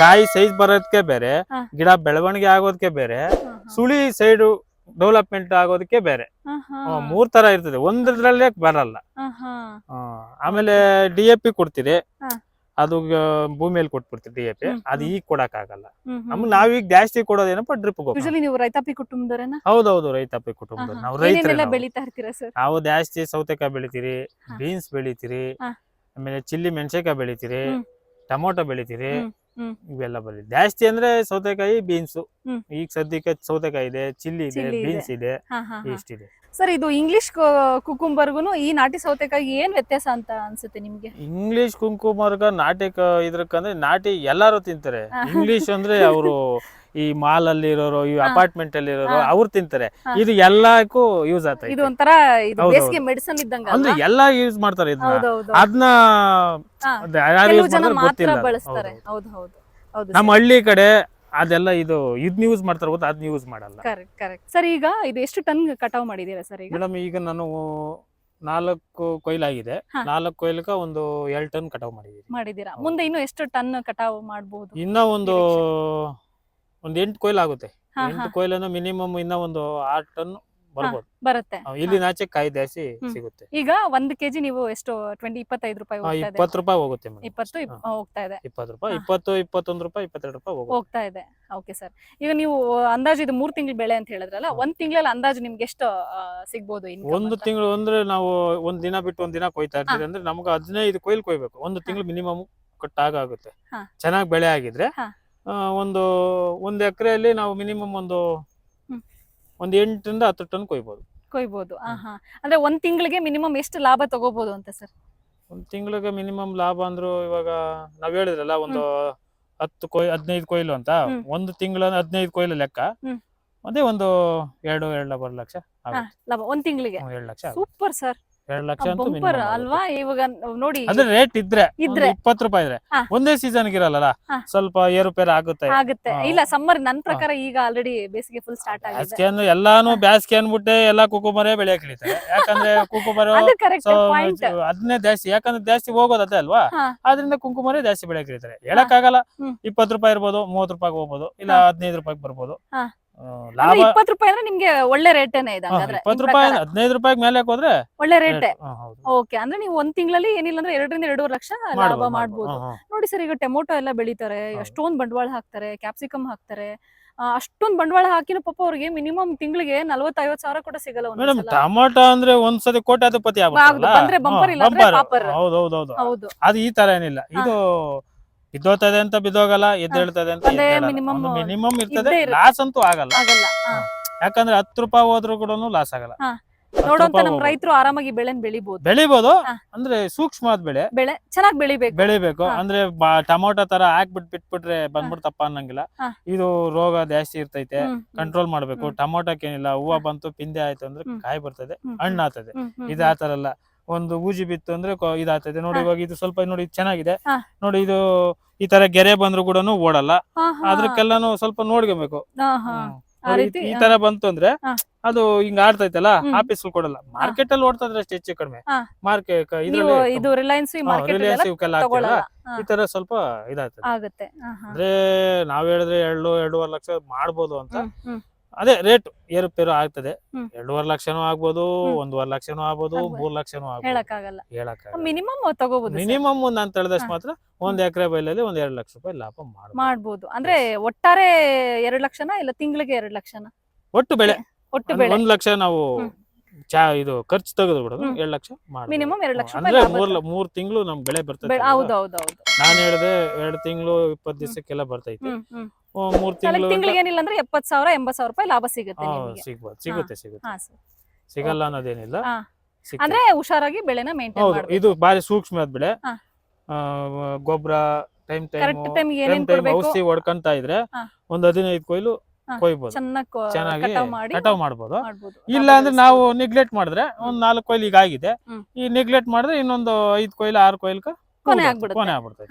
ಕಾಯಿ ಸೈಜ್ ಬರೋದಕ್ಕೆ ಬೇರೆ, ಗಿಡ ಬೆಳವಣಿಗೆ ಆಗೋದಕ್ಕೆ ಬೇರೆ, ಸುಳಿ ಸೈಡ್ ಡೆವಲಪ್ಮೆಂಟ್ ಆಗೋದಕ್ಕೆ ಬೇರೆ. 3 ತರ ಇರ್ತದೆ, ಒಂದ್ರಲ್ಲೇ ಬರಲ್ಲ. ಆಮೇಲೆ DAP ಕೊಡ್ತೀರಿ, ಅದು ಭೂಮಿಯಲ್ಲಿ ಕೊಟ್ಬಿಡ್ತೀವಿ DAP. ಅದು ಈಗ ಕೊಡಕ್ ಆಗಲ್ಲ. ನಾವೀಗ ಜಾಸ್ತಿ ಕೊಡೋದೇನಪ್ಪ ಡ್ರಿಪ್ ಗೊಬ್ಬರ. ನೀವು ರೈತಾಪಿ ಕುಟುಂಬದವರೇನಾ? ಹೌದೌದು, ರೈತಾಪಿ ಕುಟುಂಬದವ್ರು. ನಾವು ರೈತರೆಲ್ಲ ಬೆಳಿತಾ ಇರ್ತೀರಾ ಸರ್? ನಾವು ಜಾಸ್ತಿ ಸೌತೆಕಾಯಿ ಬೆಳಿತೀರಿ, ಬೀನ್ಸ್ ಬೆಳಿತೀರಿ, ಆಮೇಲೆ ಚಿಲ್ಲಿ ಮೆಣಸಿನಕಾಯಿ ಬೆಳಿತೀರಿ, ಟೊಮೊಟೊ ಬೆಳಿತೀರಿ, ಇವೆಲ್ಲ ಬರ್ತದೆ. ಜಾಸ್ತಿ ಅಂದ್ರೆ ಸೌತೆಕಾಯಿ, ಬೀನ್ಸ್. ಹ್ಮ್. ಈಗ ಸದ್ಯಕ್ಕೆ ಸೌತೆಕಾಯಿ ಇದೆ, ಚಿಲ್ಲಿ ಇದೆ, ಚಿಲ್ಲಿ ಇದೆ. ಬೀನ್ಸ್ ಇದೆ, ಹಾ ಹಾ ಹಾ. ಇಷ್ಟಿದೆ. ಸರ್ ಇದು ಇಂಗ್ಲಿಷ್ ಕುಕುಂಬರ್ಗುನು ಈ ನಾಟಿ ಸೌತೆಕಾಯಿ ಏನ್ ವ್ಯತ್ಯಾಸ ಅಂತ ಅನ್ಸುತ್ತೆ ನಿಮ್ಗೆ? ಇಂಗ್ಲಿಷ್ ಕುಂಕುಮರ್ಗ ನಾಟಿ ಇದ್ರಕ್ಕಂದ್ರೆ ನಾಟಿ ಎಲ್ಲಾರು ತಿಂತಾರೆ. ಇಂಗ್ಲಿಷ್ ಅಂದ್ರೆ ಅವರು ಈ ಮಾಲ್ ಅಲ್ಲಿ ಇರೋರು, ಈ ಅಪಾರ್ಟ್ಮೆಂಟ್ ಅಲ್ಲಿ ಇರೋರು ಅವ್ರು ತಿಂತಾರೆ. ಇದು ಎಲ್ಲಕ್ಕೂ ಯೂಸ್ ಆಗ್ತದೆ. ಇದು ಒಂಥರ ಇದು ಬೇಸಿಗೆ ಮೆಡಿಸನ್ ಇದ್ದಂಗ ಅಂದ್ರೆ ಎಲ್ಲಾ ಯೂಸ್ ಮಾಡ್ತಾರೆ ಇದನ್ನ. ಹೌದೌದು. ಅದನ್ನ ಕೆಲವು ಜನ ಮಾತ್ರ ಬಳಸ್ತಾರೆ. ಹೌದು ಹೌದು ಹೌದು. ನಮ್ಮ ಹಳ್ಳಿ ಕಡೆ ಅದೆಲ್ಲ ಇದನ್ನ ಯೂಸ್ ಮಾಡ್ತಾರೆ ಗೊತ್ತಾ, ಅದನ್ನ ಯೂಸ್ ಮಾಡಲ್ಲ. Correct correct. ಸರ್ ಈಗ ಇದು ಎಷ್ಟು ಟನ್ ಕಟಾವ್ ಮಾಡಿದೀರಾ ಸರ್ ಈಗ? ಮೇಡಮ್ ಈಗ ನಾನು 4 ಕೊಯ್ಲಾಗಿದೆ. 4 ಕೊಯ್ಲಕ್ಕ ಒಂದು 2 ಟನ್ ಕಟಾವ್ ಮಾಡಿದೀರಾ. ಮುಂದೆ ಇನ್ನು ಎಷ್ಟು ಟನ್ ಕಟಾವ್ ಮಾಡಬಹುದು? ಇನ್ನ ಒಂದು 8 ಕೊಯ್ಲು ಆಗುತ್ತೆ. 8 ಕೊಯ್ಲನ್ನು ಮಿನಿಮಮ್ ಇನ್ನ ಒಂದು 6 ಟನ್ ಬರ್ಬೋದು. ಬರುತ್ತೆ. ಇಲ್ಲಿ ನಾಚೆ ಕಾಯಿ ಜಾಸ್ತಿ ಸಿಗುತ್ತೆ. ಈಗ 1 ಕೆಜಿ ನೀವು ಎಷ್ಟು 25 ರೂಪಾಯಿ 20 ರೂಪಾಯಿ ಹೋಗುತ್ತೆ. 20 ಹೋಗ್ತಾ ಇದೆ. 20 ರೂಪಾಯಿ, 20, 21 ರೂಪಾಯಿ, 22 ರೂಪಾಯಿ ಹೋಗ್ತಾ ಇದೆ. Okay sir. ಈಗ ನೀವು ಅಂದಾಜು ಇದು 3 ತಿಂಗಳ ಬೆಳೆ ಅಂತ ಹೇಳಿದ್ರಲ್ಲ, 1 ತಿಂಗಳಲ್ಲಿ ಅಂದಾಜು ನಿಮ್ಗೆ ಎಷ್ಟು ಸಿಗ್ಬೋದು ಇನ್ಕಮ್? 1 ತಿಂಗಳು ಅಂದ್ರೆ ನಾವು ಒಂದ್ ದಿನ ಬಿಟ್ಟು ಒಂದ್ ದಿನ ಕೊಯ್ತಾ ಇರ್ತೀವಿ ಅಂದ್ರೆ ನಮ್ಗೆ 15 ಕೊಯ್ಲು ಕೊಯ್ಬೇಕು. 1 ತಿಂಗಳು ಮಿನಿಮಮ್ ಕಟ್ಟಾಗುತ್ತೆ. ಚೆನ್ನಾಗಿ ಬೆಳೆ ಆಗಿದ್ರೆ ಒಂದು ಎಕರೆಯಲ್ಲಿ ನಾವು ಮಿನಿಮಮ್ ಒಂದು 8 ರಿಂದ 10 ಟನ್ ಕೊಯ್ಬೋದು. ಅಂದ್ರೆ 1 ತಿಂಗಳಿಗೆ ಮಿನಿಮಮ್ ಎಷ್ಟು ಲಾಭ ತಗೋಬಹುದು ಅಂತ ಸರ್? 1 ತಿಂಗಳಿಗೆ ಮಿನಿಮಮ್ ಲಾಭ ಅಂದ್ರು ಇವಾಗ ನಾವ್ ಹೇಳಿದ್ರಲ್ಲ ಒಂದು 15 ಕೊಯ್ಲು ಅಂತ. 1 ತಿಂಗಳ 15 ಕೊಯ್ಲು ಲೆಕ್ಕ. ಅದೇ ಒಂದು 2.5 ಲಕ್ಷ ಲಾಭ 1 ತಿಂಗಳಿಗೆ. 2 ಲಕ್ಷ. Super sir. 2 ಲಕ್ಷ ಅಂತೂ ಬಂಪರ್ ಅಲ್ವಾ? ಇವಾಗ ನೋಡಿ ಅಂದ್ರೆ ರೇಟ್ ಇದ್ರೆ 20 ರೂಪಾಯಿ ಇದ್ರೆ ಒಂದೇ ಸೀಸನ್ ಇರಲ್ಲ, ಸ್ವಲ್ಪ ಏರುಪೇರು ಆಗುತ್ತೆ. ಇಲ್ಲ ಸಮ್ಮರ್ ನನ್ ಪ್ರಕಾರ ಈಗ ಆಲ್ರೆಡಿ ಬೇಸಿಗೆ ಫುಲ್ ಸ್ಟಾರ್ಟ್ ಆಗಿದೆ. ಬೇಸಿಗೆ ಅಂದ್ರೆ ಎಲ್ಲಾನು ಬೇಸಿಗೆ ಅನ್ಬಿಟ್ಟೆ ಎಲ್ಲಾ ಕುಕುಂಬರೇ ಬೆಳೆಯಕ್ ಇಳಿತಾರೆ. ಯಾಕಂದ್ರೆ ಕುಕುಂಬರ ಅದನ್ನೇ ಜಾಸ್ತಿ, ಯಾಕಂದ್ರೆ ಜಾಸ್ತಿ ಹೋಗೋದು ಅದೇ ಅಲ್ವಾ, ಆದ್ರಿಂದ ಕುಂಕುಮರೇ ಜಾಸ್ತಿ ಬೆಳೆಯಕ್ ಇಳಿತಾರೆ. ಹೇಳಕ್ ಆಗಲ್ಲ, 20 ರೂಪಾಯಿ ಇರ್ಬೋದು, 30 ರೂಪಾಯಿ ಹೋಗ್ಬೋದು, ಇಲ್ಲ 15 ರೂಪಾಯಿ ಬರ್ಬೋದು. ಲಾಭ 20 ರೂಪಾಯಿ ಅಂದ್ರೆ ನಿಮ್ಗೆ ಒಳ್ಳೆ ರೇಟೇನೆ ಇದೆ. 20 ರೂಪಾಯಿ 15 ರೂಪಾಯಿ ಮೇಲೆ ಹೋದ್ರೆ ಒಳ್ಳೆ ರೇಟ್. ಓಕೆ, ಅಂದ್ರೆ ನೀವು 1 ತಿಂಗಳಲ್ಲಿ ಏನಿಲ್ಲ ಅಂದ್ರೆ 2 ರಿಂದ 2.5 ಲಕ್ಷ ಲಾಭ ಮಾಡಬಹುದು. ನೋಡಿ ಸರ್, ಈಗ ಟೊಮೊಟೊ ಎಲ್ಲ ಬೆಳಿತಾರೆ, ಎಷ್ಟೊಂದು ಬಂಡವಾಳ ಹಾಕ್ತಾರೆ, ಕ್ಯಾಪ್ಸಿಕಮ್ ಹಾಕ್ತಾರೆ. ಅಷ್ಟೊಂದು ಬಂಡವಾಳ ಹಾಕಿನ ಪಾಪ ಅವ್ರಿಗೆ ಮಿನಿಮಮ್ ತಿಂಗಳಿಗೆ 40-50 ಸಾವಿರ ಕೂಡ ಸಿಗಲ್ಲ. ಮೇಡಮ್ ಟೊಮೊಟೊ ಅಂದ್ರೆ ಒಂದ್ಸತಿ ಕೋಟ್ಯಾಧಿಪತಿ ಬಂದ್ರೆ ಬಂಪರ್ ಇಲ್ಲ ಅಂದ್ರೆ ಪಾಪರ್. ಹೌದು, ಅದು ಈ ತರ ಏನಿಲ್ಲ. ಇದು ಬಿದ್ದೋಗ್ತದೆ ಅಂತ ಬಿದ್ದೋಗಲ್ಲ, ಎದ್ದೇಳ್ತದೆ ಅಂತ ಮಿನಿಮಮ್ ಇರ್ತದೆ. ಲಾಸ್ ಅಂತೂ ಆಗಲ್ಲ. ಯಾಕಂದ್ರೆ 10 ರೂಪಾಯಿ ಹೋದ್ರು ಕೂಡ ಲಾಸ್ ಆಗಲ್ಲ. ನೋಡುವಂತ ನಮ್ ರೈತರು ಆರಾಮಾಗಿ ಬೆಳಿಬಹುದು. ಅಂದ್ರೆ ಸೂಕ್ಷ್ಮವಾದ ಬೆಳೆ ಚೆನ್ನಾಗಿ ಬೆಳಿಬೇಕು. ಅಂದ್ರೆ ಟೊಮೊಟೊ ತರ ಬಿಟ್ಬಿಟ್ರೆ ಬಂದ್ಬಿಡ್ತಪ್ಪ ಅನ್ನಂಗಿಲ್ಲ. ಇದು ರೋಗ ಜಾಸ್ತಿ ಇರ್ತೈತೆ, ಕಂಟ್ರೋಲ್ ಮಾಡ್ಬೇಕು. ಟೊಮೊಟೊಕ್ಕೆ ಏನಿಲ್ಲ, ಹೂವ ಬಂತು, ಪಿಂದೆ ಆಯ್ತು ಅಂದ್ರೆ ಕಾಯಿ ಬರ್ತದೆ, ಹಣ್ಣು ಆಗ್ತದೆ. ಇದು ಆತರಲ್ಲ. ಒಂದು ಬೂಜಿ ಬಿತ್ತು ಅಂದ್ರೆ ಇದಾಗ್ತದೆ. ನೋಡಿ ಇವಾಗ ಇದು ಸ್ವಲ್ಪ ನೋಡಿ ಚೆನ್ನಾಗಿದೆ. ನೋಡಿ ಇದು ಈ ತರ ಗೆರೆ ಬಂದ್ರು ಕೂಡ ಓಡಲ್ಲ. ಅದ್ರಕ್ಕೆಲ್ಲಾನು ಸ್ವಲ್ಪ ನೋಡ್ಕೋಬೇಕು. ಈ ತರ ಬಂತು ಅಂದ್ರೆ ಅದು ಹಿಂಗ ಆಡ್ತೈತಲ್ಲ, ಆಫೀಸ್ ಕೊಡಲ್ಲ. ಮಾರ್ಕೆಟ್ ಅಲ್ಲಿ ಓಡ್ತದ್ರೆ ಅಷ್ಟು ಹೆಚ್ಚು ಕಡಿಮೆ. ಮಾರ್ಕೆಟ್ ರಿಲಯನ್ಸ್ ಈ ತರ ಸ್ವಲ್ಪ ಇದಾಗ್ತದೆ. ಅಂದ್ರೆ ನಾವ್ ಹೇಳಿದ್ರೆ 2.5 ಲಕ್ಷ ಮಾಡ್ಬೋದು ಅಂತ. ಅದೇ ರೇಟ್ ಏರುಪೇರು ಆಗ್ತದೆ. 2.5 ಲಕ್ಷನೂ ಆಗ್ಬೋದು, 1.5 ಲಕ್ಷನೂ ಆಗ್ಬೋದು, 3 ಲಕ್ಷನೂ ಆಗ್ಬೋದು. ಮಿನಿಮಮ್ ನಾನು ತಿಳಿದಷ್ಟು ಮಾತ್ರ 1 ಎಕರೆ ಬೈಲಲ್ಲಿ 2 ಲಕ್ಷ ರೂಪಾಯಿ ಲಾಭ ಮಾಡ್ಬೋದು. ಅಂದ್ರೆ ಒಟ್ಟಾರೆ 2 ಲಕ್ಷನ ಇಲ್ಲ ತಿಂಗಳಿಗೆ 2 ಲಕ್ಷನ? ಒಟ್ಟು ಬೆಳೆ 1 ಲಕ್ಷ ನಾವು ಇದು ಖರ್ಚು ತೆಗೆದು ಬಿಡೋದು 2 ಲಕ್ಷ ಮಿನಿಮಮ್ 2 ಲಕ್ಷ ಅಂದ್ರೆ 3 ತಿಂಗಳು ನಮ್ ಬೆಳೆ ಬರ್ತದೆ. ನಾನು ಹೇಳಿದೆ 2 ತಿಂಗಳು 20 ದಿವಸಕ್ಕೆಲ್ಲ ಬರ್ತೈತಿ. 3 ತಿಂಗಳಿಗೆ ಏನಿಲ್ಲ ಅಂದ್ರೆ 70,000-80,000 ರೂಪಾಯಿ ಲಾಭ ಸಿಗುತ್ತೆ. ಸಿಗುತ್ತೆ ಸಿಗಲ್ಲ ಅನ್ನೋದೇನಿಲ್ಲ. ಅಂದ್ರೆ ಹುಷಾರಾಗಿ ಬೆಳೆನ ಮೇಂಟೈನ್ ಮಾಡಬೇಕು. ಇದು ಬಾರಿ ಸೂಕ್ಷ್ಮವಾದ ಬೆಳೆ. ಗೊಬ್ಬರ ಟೈಮ್ ಔಷಧಿ ಹೊಡ್ಕೊಂತ ಇದ್ರೆ ಒಂದು 15 ಕೊಯ್ಲು ಕೊಯ್ಬೋದು, ಚೆನ್ನಾಗಿ ಕಟಾವ್ ಮಾಡ್ಬೋದು. ಇಲ್ಲ ಅಂದ್ರೆ ನಾವು ನೆಗ್ಲೆಕ್ಟ್ ಮಾಡಿದ್ರೆ ಒಂದ್ 4 ಕೊಯ್ಲು ಈಗ ಆಗಿದೆ, ಈ ನೆಗ್ಲೆಕ್ಟ್ ಮಾಡಿದ್ರೆ ಇನ್ನೊಂದು 5 ಕೊಯ್ಲು 6 ಕೊಯ್ಲ್ಕ ಕೊನೆ ಆಗ್ಬಿಡುತ್ತೆ.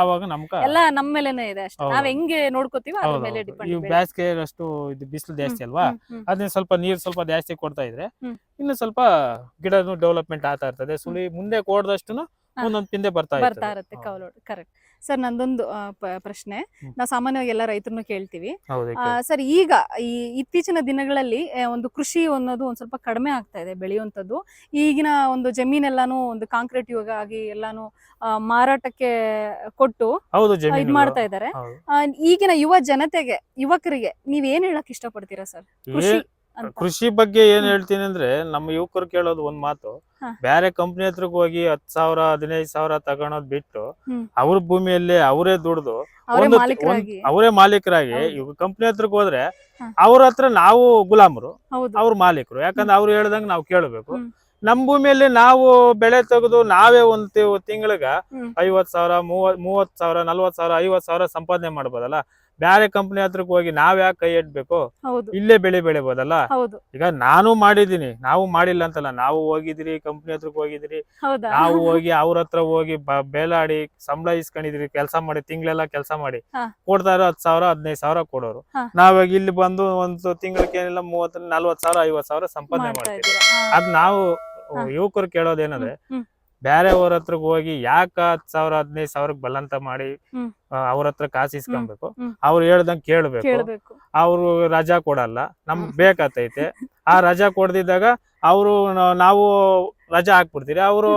ಅವಾಗ ಎಲ್ಲ ನಮ್ಮ ಮೇಲೆನೇ ಇದೆ ಅಷ್ಟೇ, ನಾವ್ ಹೆಂಗೆ ನೋಡ್ಕೋತೀವಿ ಅದ್ರ ಮೇಲೆ ಡಿಪೆಂಡ್. ಈ ಬೇಸಿಗೆ ಅಷ್ಟು ಇದು ಬಿಸಿಲು ಜಾಸ್ತಿ ಅಲ್ವಾ, ಅದನ್ನ ಸ್ವಲ್ಪ ನೀರ್ ಸ್ವಲ್ಪ ಜಾಸ್ತಿ ಕೊಡ್ತಾ ಇದ್ರೆ ಇನ್ನು ಸ್ವಲ್ಪ ಗಿಡನು ಡೆವಲಪ್ಮೆಂಟ್ ಆಗ್ತಾ ಇರ್ತದೆ. ಸುಳಿ ಮುಂದೆ ಕೊಡದಷ್ಟು ಒಂದೊಂದ್ ಪಿಂದೆ ಬರ್ತಾ ಇರುತ್ತೆ. Correct sir. ನಂದೊಂದು ಪ್ರಶ್ನೆ, ನಾವು ಸಾಮಾನ್ಯವಾಗಿ ಎಲ್ಲ ರೈತರನ್ನು ಕೇಳ್ತೀವಿ ಸರ್. ಈಗ ಈ ಇತ್ತೀಚಿನ ದಿನಗಳಲ್ಲಿ ಒಂದು ಕೃಷಿ ಅನ್ನೋದು ಒಂದ್ ಸ್ವಲ್ಪ ಕಡಿಮೆ ಆಗ್ತಾ ಇದೆ ಬೆಳೆಯುವಂತದ್ದು. ಈಗಿನ ಒಂದು ಜಮೀನೆಲ್ಲಾನು ಒಂದು ಕಾಂಕ್ರೀಟ್ ಯುಗ ಆಗಿ ಎಲ್ಲಾನು ಮಾರಾಟಕ್ಕೆ ಕೊಟ್ಟು ಇದ್ ಮಾಡ್ತಾ ಇದಾರೆ. ಈಗಿನ ಯುವಕರಿಗೆ ನೀವ್ ಏನ್ ಹೇಳಕ್ ಇಷ್ಟಪಡ್ತೀರಾ ಸರ್? ಕೃಷಿ ಅಂತ ಕೃಷಿ ಬಗ್ಗೆ ಏನ್ ಹೇಳ್ತೀನಿ ಅಂದ್ರೆ ನಮ್ಮ ಯುವಕರು ಕೇಳೋದು ಒಂದ್ ಮಾತು, ಬೇರೆ ಕಂಪ್ನಿ ಹತ್ರಕ್ ಹೋಗಿ 10,000 15,000 ತಗೊಳೋದ್ ಬಿಟ್ಟು ಅವ್ರ ಭೂಮಿಯಲ್ಲಿ ಅವರೇ ದುಡ್ದು ಅವರೇ ಮಾಲೀಕರಾಗಿ ಇವಾಗ ಕಂಪ್ನಿ ಹತ್ರಕ್ ಹೋದ್ರೆ ಅವ್ರ ಹತ್ರ ನಾವು ಗುಲಾಮರು, ಅವ್ರ ಮಾಲೀಕರು. ಯಾಕಂದ್ರೆ ಅವ್ರು ಹೇಳ್ದಂಗ ನಾವು ಕೇಳಬೇಕು. ನಮ್ ಭೂಮಿಯಲ್ಲಿ ನಾವು ಬೆಳೆ ತೆಗೆದು ನಾವೇ ಒಂದ್ ತಿಂಗಳಿಗೆ 50,000 30,000 40,000 50,000 ಸಂಪಾದನೆ ಮಾಡ್ಬೋದಲ್ಲ. ಬೇರೆ ಕಂಪ್ನಿ ಹತ್ರಕ್ ಹೋಗಿ ನಾವ್ ಯಾಕೆ ಕೈ ಇಡ್ಬೇಕು, ಇಲ್ಲೇ ಬೆಳಿಬೋದಲ್ಲ. ಈಗ ನಾನು ಮಾಡಿದೀನಿ, ನಾವು ಮಾಡಿಲ್ಲ ಅಂತಲ್ಲ, ನಾವು ಹೋಗಿದ್ರಿ ಕಂಪ್ನಿ ಹತ್ರಕ್ ಹೋಗಿದ್ರಿ, ನಾವು ಹೋಗಿ ಅವ್ರ ಹತ್ರ ಹೋಗಿ ಬೇಲಾಡಿ ಸಂಬಳ ಇಸ್ಕೊಂಡಿದ್ರಿ, ಕೆಲಸ ಮಾಡಿ ತಿಂಗಳೆಲ್ಲ ಕೆಲಸ ಮಾಡಿ ಕೊಡ್ತಾ ಇರೋ 10,000 15,000 ಕೊಡೋರು. ನಾವಾಗ ಇಲ್ಲಿ ಬಂದು ಒಂದು ತಿಂಗಳಿಗೆ ಏನಿಲ್ಲ 30 40,000 50,000 ಸಂಪಾದನೆ ಮಾಡ್ತೀವಿ. ಅದ್ ನಾವು ಯುವಕರು ಕೇಳೋದೇನಂದ್ರೆ, ಬೇರೆಯವ್ರ ಹತ್ರಕ್ ಹೋಗಿ ಯಾಕ 10,000 15,000 ಬಲಂತ ಮಾಡಿ ಅವ್ರ ಹತ್ರ ಕಾಸು ಇಸ್ಕೊಬೇಕು, ಅವ್ರು ಹೇಳ್ದಂಗ್ ಕೇಳ್ಬೇಕು. ಅವ್ರು ರಜಾ ಕೊಡಲ್ಲ, ನಮ್ಗ್ ಬೇಕಾತೈತೆ. ಆ ರಜಾ ಕೊಡ್ದಿದ್ದಾಗ ಅವ್ರು ನಾವು ರಜಾ ಹಾಕ್ಬಿಡ್ತೀರಿ, ಅವರು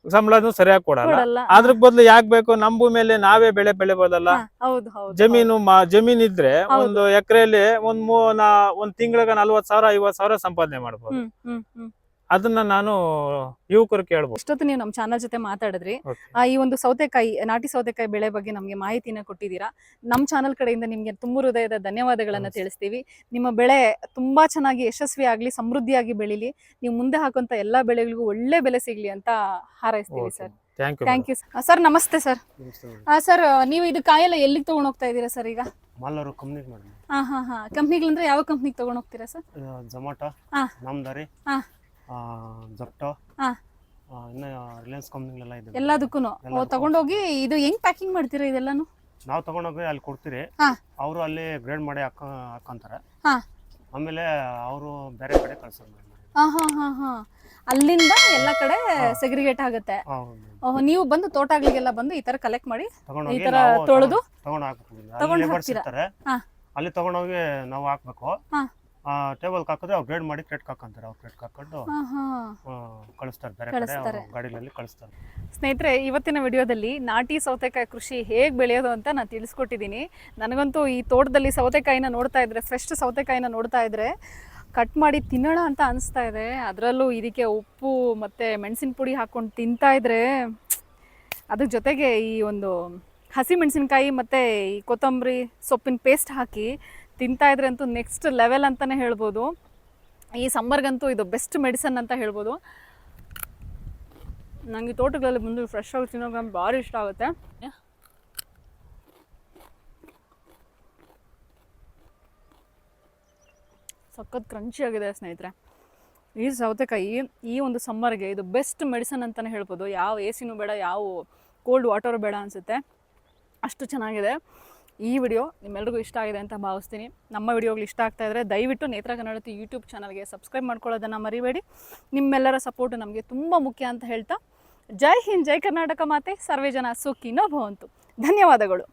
ಸಂಬಳನು ಸರಿಯಾಗಿ ಕೊಡಲ್ಲ. ಅದ್ರ ಬದ್ಲು ಯಾಕೆ ಬೇಕು, ನಮ್ ಭೂಮಿಯಲ್ಲಿ ನಾವೇ ಬೆಳಿಬೋದಲ್ಲ. ಜಮೀನ್ ಇದ್ರೆ ಒಂದು ಎಕರೆಯಲ್ಲಿ ಒಂದ್ ತಿಂಗಳಿಗೆ 40,000 50,000 ಸಂಪಾದನೆ ಮಾಡ್ಬೋದು. ಅದನ್ನ ನಾನು ಯುವಕರು ಕೇಳ್ಬೋದು. ಇಷ್ಟೊತ್ತು ನೀವು ನಮ್ಮ ಚಾನಲ್ ಜೊತೆ ಮಾತಾಡಿದ್ರಿ. ಈ ಒಂದು ಸೌತೆಕಾಯಿ, ನಾಟಿ ಸೌತೆಕಾಯಿ ಬೆಳೆ ಬಗ್ಗೆ ನಮಗೆ ಮಾಹಿತಿನ ಕೊಟ್ಟಿದ್ದೀರಾ. ನಮ್ಮ ಚಾನಲ್ ಕಡೆಯಿಂದ ನಿಮ್ಗೆ ತುಂಬ ಹೃದಯದ ಧನ್ಯವಾದಗಳನ್ನ ತಿಳಿಸ್ತೀವಿ. ನಿಮ್ಮ ಬೆಳೆ ತುಂಬಾ ಚೆನ್ನಾಗಿ ಯಶಸ್ವಿ ಆಗ್ಲಿ, ಸಮೃದ್ಧಿಯಾಗಿ ಬೆಳಿಲಿ, ನೀವು ಮುಂದೆ ಹಾಕುವಂತ ಎಲ್ಲಾ ಬೆಳೆಗಳಿಗೂ ಒಳ್ಳೆ ಬೆಲೆ ಸಿಗ್ಲಿ ಅಂತ ಹಾರೈಸ್ತೀವಿ ಸರ್. Thank you sir. ನಮಸ್ತೆ ಸರ್. ಸರ್, ನೀವು ಇದು ಕಾಯೆಲ್ಲ ಎಲ್ಲಿಗೆ ತಗೊಂಡ್ ಹೋಗ್ತಾ ಇದ್ದೀರಾ ಸರ್ ಈಗ? ಮಾಲೂರು ಕಂಪ್ನಿಗೆ ಮಾಡಿ. ಕಂಪ್ನಿಗಳಂದ್ರೆ ಯಾವ ಕಂಪ್ನಿಗೆ ತಗೊಂಡ್ ಹೋಗ್ತೀರಾ ಸರ್? ಝೊಮ್ಯಾಟೊ, ನಮ್ದಾರಿ, ಜೊಪ್ಟೊ, ಇನ್ನು ರಿಲಯನ್ಸ್ ಕಂಪ್ನಿಗಳೆಲ್ಲ ಇದೆ. ಎಲ್ಲದಕ್ಕೂ ತಗೊಂಡೋಗಿ ಇದು ಹೆಂಗ್ ಪ್ಯಾಕಿಂಗ್ ಮಾಡ್ತೀರಾ ಇದೆಲ್ಲಾನು? ನಾವು ತಗೊಂಡೋಗಿ ಅಲ್ಲಿ ಕೊಡ್ತೀರಿ, ಅವರು ಅಲ್ಲಿ ಗ್ರೇಡ್ ಮಾಡಿ ಹಾಕೊಂತಾರೆ. ಆಮೇಲೆ ಅವರು ಬೇರೆ ಕಡೆ ಕಳ್ಸೋದು. ಅಲ್ಲಿಂದ ಎಲ್ಲ ಕಡೆ ಸೆಗ್ರಿಗೇಟ್ ಆಗುತ್ತೆ. ನೀವು ಬಂದು ತೋಟಗಳಿಗೆಲ್ಲ ಬಂದು ಈ ತರ ಕಲೆಕ್ಟ್ ಮಾಡಿ ಈ ತರ ತೊಳೆದು ತಗೊಂಡು ಹಾಕ್ತೀರಾ? ಅಲ್ಲಿ ತಗೊಂಡೋಗಿ ನಾವು ಹಾಕ್ಬೇಕು. ಟೇಬಲ್ ಹಾಕಿದ್ರೆ ಅವ್ರು ಗ್ರೇಡ್ ಮಾಡಿ ಕ್ರೇಟ್ ಹಾಕೊಂತಾರೆ. ಅವ್ರು ಕ್ರೇಟ್ ಹಾಕೊಂಡು ಕಳಿಸ್ತಾರೆ, ಬೇರೆ ಕಡೆ ಗಾಡಿಗಳಲ್ಲಿ ಕಳಿಸ್ತಾರೆ. ಸ್ನೇಹಿತರೆ, ಇವತ್ತಿನ ವಿಡಿಯೋದಲ್ಲಿ ನಾಟಿ ಸೌತೆಕಾಯಿ ಕೃಷಿ ಹೇಗೆ ಬೆಳೆಯೋದು ಅಂತ ನಾನು ತಿಳಿಸ್ಕೊಟ್ಟಿದ್ದೀನಿ. ನನಗಂತೂ ಈ ತೋಟದಲ್ಲಿ ಸೌತೆಕಾಯಿನ ನೋಡ್ತಾ ಇದ್ರೆ, ಫ್ರೆಶ್ ಸೌತೆಕಾಯಿನ ನೋಡ್ತಾ ಇದ್ರೆ ಕಟ್ ಮಾಡಿ ತಿನ್ನೋಣ ಅಂತ ಅನಿಸ್ತಾ ಇದೆ. ಅದರಲ್ಲೂ ಇದಕ್ಕೆ ಉಪ್ಪು ಮತ್ತು ಮೆಣಸಿನ ಪುಡಿ ಹಾಕ್ಕೊಂಡು ತಿಂತಾ ಇದ್ರೆ, ಅದ್ರ ಜೊತೆಗೆ ಈ ಒಂದು ಹಸಿ ಮೆಣಸಿನ್ಕಾಯಿ ಮತ್ತು ಈ ಕೊತ್ತಂಬರಿ ಸೊಪ್ಪಿನ ಪೇಸ್ಟ್ ಹಾಕಿ ತಿಂತಾ ಇದ್ರೆ ಅಂತೂ ನೆಕ್ಸ್ಟ್ ಲೆವೆಲ್ ಅಂತಲೇ ಹೇಳ್ಬೋದು. ಈ ಸಮ್ಮರ್ಗಂತೂ ಇದು ಬೆಸ್ಟ್ ಮೆಡಿಸನ್ ಅಂತ ಹೇಳ್ಬೋದು. ನನಗೆ ತೋಟಗಳಲ್ಲಿ ಬಂದು ಫ್ರೆಶ್ ಆಗಿ ತಿನ್ನೋಕೆ ಭಾರಿ ಇಷ್ಟ ಆಗುತ್ತೆ. ಸಖತ್ ಕ್ರಂಚಿ ಆಗಿದೆ ಸ್ನೇಹಿತರೆ. ಈ ಸೌತೆಕಾಯಿ ಈ ಒಂದು ಸಮ್ಮರ್ಗೆ ಇದು ಬೆಸ್ಟ್ ಮೆಡಿಸನ್ ಅಂತಲೇ ಹೇಳ್ಬೋದು. ಯಾವ ಎ ಸಿನೂ ಬೇಡ, ಯಾವ ಕೋಲ್ಡ್ ವಾಟರು ಬೇಡ ಅನಿಸುತ್ತೆ, ಅಷ್ಟು ಚೆನ್ನಾಗಿದೆ. ಈ ವಿಡಿಯೋ ನಿಮ್ಮೆಲ್ರಿಗೂ ಇಷ್ಟ ಆಗಿದೆ ಅಂತ ಭಾವಿಸ್ತೀನಿ. ನಮ್ಮ ವಿಡಿಯೋಗಳು ಇಷ್ಟ ಆಗ್ತಾ ಇದ್ದರೆ ದಯವಿಟ್ಟು ನೇತ್ರ ಕನ್ನಡತಿ ಯೂಟ್ಯೂಬ್ ಚಾನಲ್ಗೆ ಸಬ್ಸ್ಕ್ರೈಬ್ ಮಾಡ್ಕೊಳ್ಳೋದನ್ನು ಮರಿಬೇಡಿ. ನಿಮ್ಮೆಲ್ಲರ ಸಪೋರ್ಟು ನಮಗೆ ತುಂಬ ಮುಖ್ಯ ಅಂತ ಹೇಳ್ತಾ, ಜೈ ಹಿಂದ್, ಜೈ ಕರ್ನಾಟಕ ಮಾತೆ, ಸರ್ವೇ ಜನ ಸುಖಿನೋ ಭವಂತು. ಧನ್ಯವಾದಗಳು.